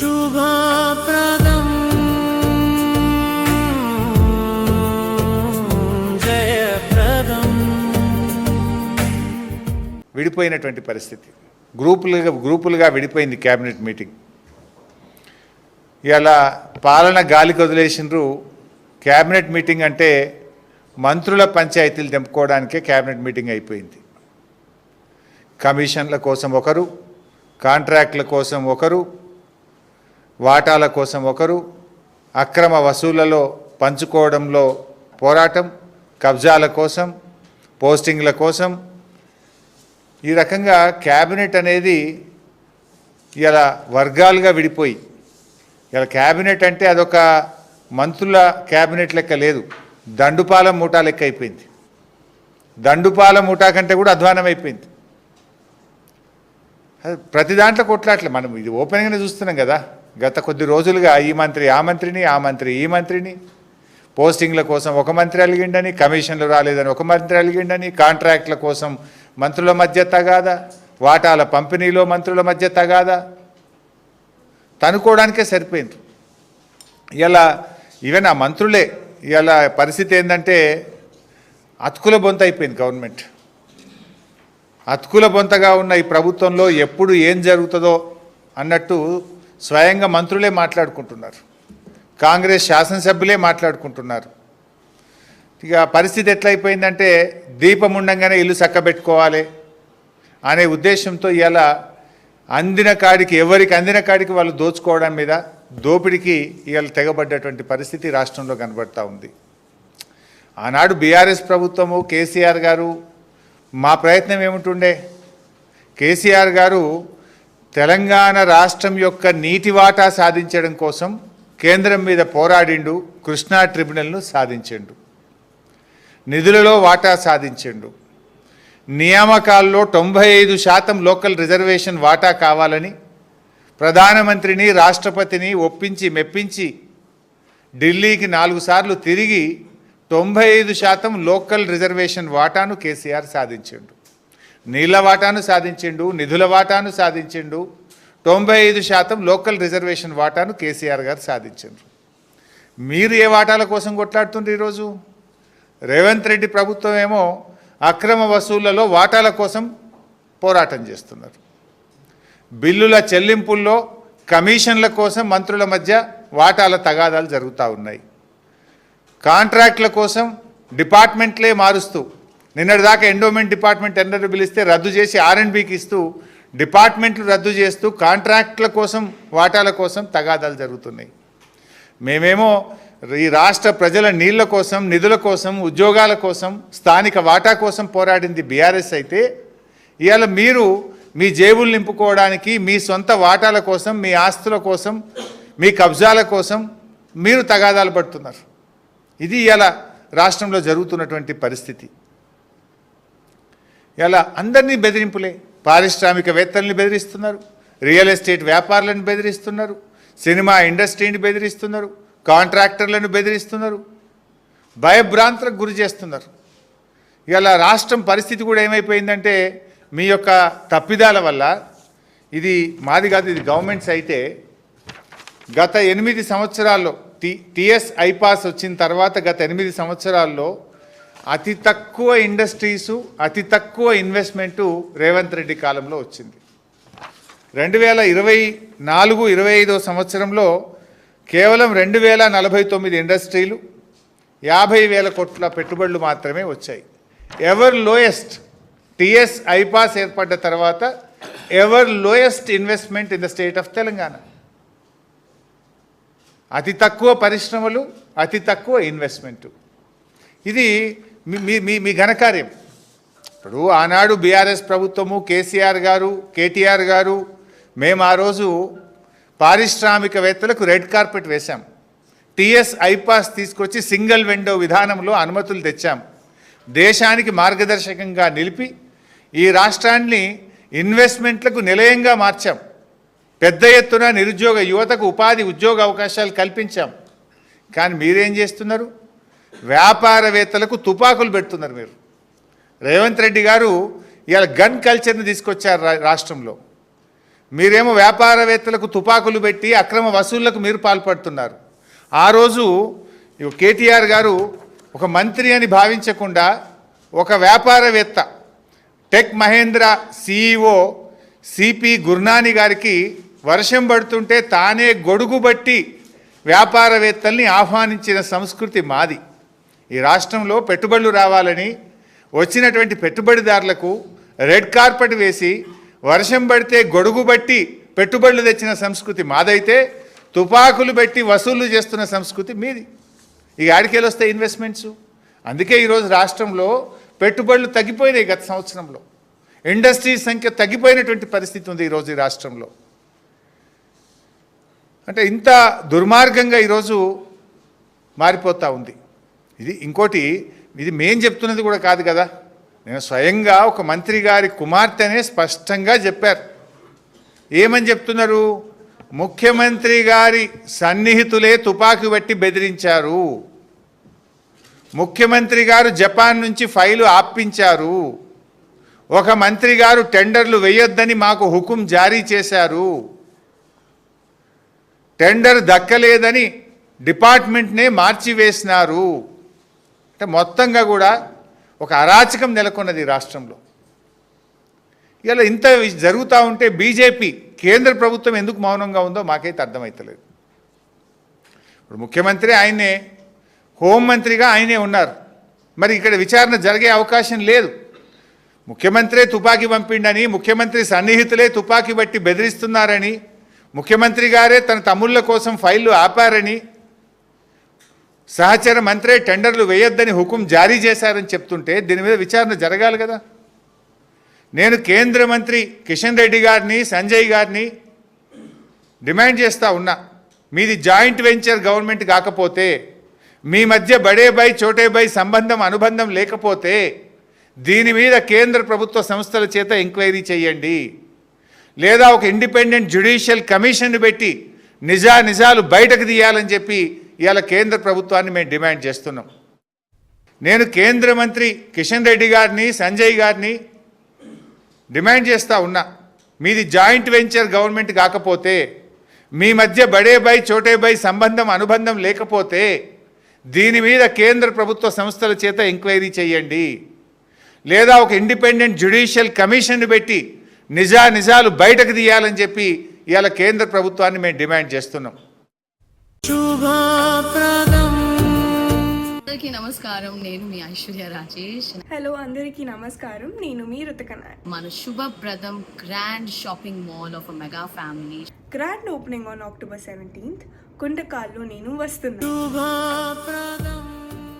శుభప్రదం జయప్రదం. విడిపోయినటువంటి పరిస్థితి, గ్రూపులుగా విడిపోయింది క్యాబినెట్ మీటింగ్. ఇలా పాలన గాలికి వదిలేసినారు. క్యాబినెట్ మీటింగ్ అంటే మంత్రుల పంచాయతీలు తెంపుకోవడానికే క్యాబినెట్ మీటింగ్ అయిపోయింది. కమిషన్ల కోసం ఒకరు, కాంట్రాక్ట్ల కోసం ఒకరు, వాటాల కోసం ఒకరు, అక్రమ వసూళ్లలో పంచుకోవడంలో పోరాటం, కబ్జాల కోసం, పోస్టింగ్ల కోసం, ఈ రకంగా క్యాబినెట్ అనేది ఇలా వర్గాలుగా విడిపోయి, ఇలా క్యాబినెట్ అంటే అదొక మంత్రుల క్యాబినెట్ లెక్క లేదు, దండుపాల మూటా లెక్క అయిపోయింది. దండుపాల మూటా కంటే కూడా అధ్వానం అయిపోయింది. ప్రతి దాంట్లో కొట్లాట్లే. మనం ఇది ఓపెన్గానే చూస్తున్నాం కదా. గత కొద్ది రోజులుగా ఈ మంత్రి ఆ మంత్రిని, ఆ మంత్రి ఈ మంత్రిని, పోస్టింగ్ల కోసం ఒక మంత్రి అలిగిండని, కమిషన్లు రాలేదని ఒక మంత్రి అలిగిండని, కాంట్రాక్ట్ల కోసం మంత్రుల మధ్య తగాదా, వాటాల పంపిణీలో మంత్రుల మధ్య తగాదా, తనుకోవడానికే సరిపోయింది. ఇలా ఈవెన్ ఆ మంత్రులే ఇలా పరిస్థితి ఏంటంటే అతుకుల బొంత అయిపోయింది గవర్నమెంట్. అతుకుల బొంతగా ఉన్న ఈ ప్రభుత్వంలో ఎప్పుడు ఏం జరుగుతుందో అన్నట్టు స్వయంగా మంత్రులే మాట్లాడుకుంటున్నారు, కాంగ్రెస్ శాసనసభ్యులే మాట్లాడుకుంటున్నారు. ఇక పరిస్థితి ఎట్లయిపోయిందంటే దీపం ఉండంగానే ఇల్లు చక్కబెట్టుకోవాలి అనే ఉద్దేశంతో ఇలా అందిన కాడికి, ఎవరికి అందిన కాడికి వాళ్ళు దోచుకోవడం మీద, దోపిడికి ఇవాళ తెగబడ్డటువంటి పరిస్థితి రాష్ట్రంలో కనబడతా ఉంది. ఆనాడు బీఆర్ఎస్ ప్రభుత్వము, కేసీఆర్ గారు, మా ప్రయత్నం ఏమిటుండే, కేసీఆర్ గారు తెలంగాణ రాష్ట్రం యొక్క నీటి వాటా సాధించడం కోసం కేంద్రం మీద పోరాడిండు, కృష్ణా ట్రిబ్యునల్ను సాధించిండు, నిధులలో వాటా సాధించిండు, నియామకాల్లో 95% లోకల్ రిజర్వేషన్ వాటా కావాలని ప్రధానమంత్రిని, రాష్ట్రపతిని ఒప్పించి మెప్పించి ఢిల్లీకి 4 సార్లు తిరిగి 95% లోకల్ రిజర్వేషన్ వాటాను కేసీఆర్ సాధించిండు, నీళ్ల వాటాను సాధించిండు, నిధుల వాటాను సాధించిండు, 95% లోకల్ రిజర్వేషన్ వాటాను కేసీఆర్ గారు సాధించిండ్రు. మీరు ఏ వాటాల కోసం కొట్లాడుతుండ్రు? ఈరోజు రేవంత్ రెడ్డి ప్రభుత్వం ఏమో అక్రమ వసూళ్లలో వాటాల కోసం పోరాటం చేస్తున్నారు. బిల్లుల చెల్లింపుల్లో కమిషన్ల కోసం మంత్రుల మధ్య వాటాల తగాదాలు జరుగుతూ ఉన్నాయి. కాంట్రాక్ట్ల కోసం డిపార్ట్మెంట్లే మారుస్తూ, నిన్నటిదాకా ఎండోమెంట్ డిపార్ట్మెంట్ టెండర్ పిలిస్తే రద్దు చేసి R&Bకి ఇస్తూ, డిపార్ట్మెంట్లు రద్దు చేస్తూ కాంట్రాక్ట్ల కోసం, వాటాల కోసం తగాదాలు జరుగుతున్నాయి. మేమేమో ఈ రాష్ట్ర ప్రజల నీళ్ల కోసం, నిధుల కోసం, ఉద్యోగాల కోసం, స్థానిక వాటా కోసం పోరాడింది బీఆర్ఎస్ అయితే, ఇవాళ మీరు మీ జేబులు నింపుకోవడానికి, మీ సొంత వాటాల కోసం, మీ ఆస్తుల కోసం, మీ కబ్జాల కోసం మీరు తగాదాలు పడుతున్నారు. ఇది ఇలా రాష్ట్రంలో జరుగుతున్నటువంటి పరిస్థితి. ఇలా అందరినీ బెదిరింపులే. పారిశ్రామికవేత్తల్ని బెదిరిస్తున్నారు, రియల్ ఎస్టేట్ వ్యాపారులను బెదిరిస్తున్నారు, సినిమా ఇండస్ట్రీని బెదిరిస్తున్నారు, కాంట్రాక్టర్లను బెదిరిస్తున్నారు, భయభ్రాంతులకు గురి చేస్తున్నారు. ఇలా రాష్ట్రం పరిస్థితి కూడా ఏమైపోయిందంటే మీ యొక్క తప్పిదాల వల్ల, ఇది మాది కాదు, ఇది గవర్నమెంట్స్ అయితే, గత 8 సంవత్సరాల్లో టీఎస్ ఐపాస్ వచ్చిన తర్వాత గత 8 సంవత్సరాల్లో అతి తక్కువ ఇండస్ట్రీసు, అతి తక్కువ ఇన్వెస్ట్మెంటు రేవంత్ రెడ్డి కాలంలో వచ్చింది. 2024-25 సంవత్సరంలో కేవలం 2049 ఇండస్ట్రీలు, 50,000 కోట్ల పెట్టుబడులు మాత్రమే వచ్చాయి. ఎవర్ లోయెస్ట్, టీఎస్ ఐపాస్ ఏర్పడ్డ తర్వాత ever lowest investment in the state of Telangana. అతి తక్కువ పరిశ్రమలు, అతి తక్కువ ఇన్వెస్ట్మెంటు. ఇది మీ ఘనకార్యం. ఇప్పుడు ఆనాడు బీఆర్ఎస్ ప్రభుత్వము, కేసీఆర్ గారు, కేటీఆర్ గారు, మేము ఆ రోజు పారిశ్రామికవేత్తలకు రెడ్ కార్పెట్ వేశాం. టీఎస్ ఐపాస్ తీసుకొచ్చి సింగిల్ విండో విధానంలో అనుమతులు తెచ్చాం. దేశానికి మార్గదర్శకంగా నిలిపి ఈ రాష్ట్రాన్ని ఇన్వెస్ట్మెంట్లకు నిలయంగా మార్చాం. పెద్ద ఎత్తున నిరుద్యోగ యువతకు ఉపాధి, ఉద్యోగ అవకాశాలు కల్పించాం. కానీ మీరేం చేస్తున్నారు? వ్యాపారవేత్తలకు తుపాకులు పెడుతున్నారు. మీరు రేవంత్ రెడ్డి గారు ఇవాళ గన్ కల్చర్ని తీసుకొచ్చారు రాష్ట్రంలో. మీరేమో వ్యాపారవేత్తలకు తుపాకులు పెట్టి అక్రమ వసూళ్లకు మీరు పాల్పడుతున్నారు. ఆ రోజు కేటీఆర్ గారు ఒక మంత్రి అని భావించకుండా ఒక వ్యాపారవేత్త టెక్ మహేంద్ర సిఇఓ సిపి గుర్నాని గారికి వర్షం పడుతుంటే తానే గొడుగు బట్టి వ్యాపారవేత్తల్ని ఆహ్వానించిన సంస్కృతి మాది. ఈ రాష్ట్రంలో పెట్టుబడులు రావాలని వచ్చినటువంటి పెట్టుబడిదారులకు రెడ్ కార్పెట్ వేసి వర్షం పడితే గొడుగు బట్టి పెట్టుబడులు తెచ్చిన సంస్కృతి మాదైతే తుపాకులు పెట్టి వసూళ్లు చేస్తున్న సంస్కృతి మీది. ఇక ఆడికెళ్ళి వస్తాయి ఇన్వెస్ట్మెంట్స్. అందుకే ఈరోజు రాష్ట్రంలో పెట్టుబడులు తగ్గిపోయినాయి. గత సంవత్సరంలో ఇండస్ట్రీస్ సంఖ్య తగ్గిపోయినటువంటి పరిస్థితి ఉంది ఈరోజు ఈ రాష్ట్రంలో. అంటే ఇంత దుర్మార్గంగా ఈరోజు మారిపోతూ ఉంది. ఇది ఇంకోటి, ఇది మేం చెప్తున్నది కూడా కాదు కదా, నేను స్వయంగా ఒక మంత్రి గారి కుమార్తెనే స్పష్టంగా చెప్పారు. ఏమని చెప్తున్నారు? ముఖ్యమంత్రి గారి సన్నిహితులే తుపాకీ బట్టి బెదిరించారు, ముఖ్యమంత్రి గారు జపాన్ నుంచి ఫైలు ఆపించారు, ఒక మంత్రి గారు టెండర్లు వేయొద్దని మాకు హుకుం జారీ చేశారు, టెండర్ దక్కలేదని డిపార్ట్మెంట్నే మార్చివేసినారు. అంటే మొత్తంగా కూడా ఒక అరాచకం నెలకొన్నది రాష్ట్రంలో. ఇలా ఇంత జరుగుతూ ఉంటే బీజేపీ కేంద్ర ప్రభుత్వం ఎందుకు మౌనంగా ఉందో మాకైతే అర్థమవుతలేదు. ఇప్పుడు ముఖ్యమంత్రి ఆయనే, హోంమంత్రిగా ఆయనే ఉన్నారు. మరి ఇక్కడ విచారణ జరిగే అవకాశం లేదు. ముఖ్యమంత్రే తుపాకీ పంపిండని, ముఖ్యమంత్రి సన్నిహితులే తుపాకీ బట్టి బెదిరిస్తున్నారని, ముఖ్యమంత్రి గారే తన తమ్ముళ్ళ కోసం ఫైళ్లు ఆపారని, సహచర మంత్రే టెండర్లు వేయొద్దని హుకుం జారీ చేశారని చెప్తుంటే దీని మీద విచారణ జరగాలి కదా. నేను కేంద్ర మంత్రి కిషన్ రెడ్డి గారిని, సంజయ్ గారిని డిమాండ్ చేస్తూ ఉన్నా, మీది జాయింట్ వెంచర్ గవర్నమెంట్ కాకపోతే, మీ మధ్య బడే బై చోటే బై సంబంధం అనుబంధం లేకపోతే దీని మీద కేంద్ర ప్రభుత్వ సంస్థల చేత ఎంక్వైరీ చేయండి, లేదా ఒక ఇండిపెండెంట్ జ్యుడిషియల్ కమిషన్ పెట్టి నిజాలు బయటకు తీయాలని చెప్పి ఇవాళ కేంద్ర ప్రభుత్వాన్ని మేము డిమాండ్ చేస్తున్నాం. నేను కేంద్ర మంత్రి కిషన్ రెడ్డి గారిని, సంజయ్ గారిని డిమాండ్ చేస్తూ ఉన్నా, మీది జాయింట్ వెంచర్ గవర్నమెంట్ కాకపోతే, మీ మధ్య బడే బై చోటే బై సంబంధం అనుబంధం లేకపోతే దీని మీద కేంద్ర ప్రభుత్వ సంస్థల చేత ఎంక్వైరీ చేయండి, లేదా ఒక ఇండిపెండెంట్ జ్యుడిషియల్ కమిషన్ పెట్టి నిజాలు బయటకు తీయాలని చెప్పి ఇవాళ కేంద్ర ప్రభుత్వాన్ని మేము డిమాండ్ చేస్తున్నాం. శుభప్రదం. అందరికీ నమస్కారం, నేను మీ ఐశ్వర్య రాజేష్. హలో అందరికీ నమస్కారం, నేను మీ రుతకన. మన శుభప్రదం grand shopping mall of mega family grand opening on October 17th. కుండకాల్లో నేను వస్తున్నా. శుభ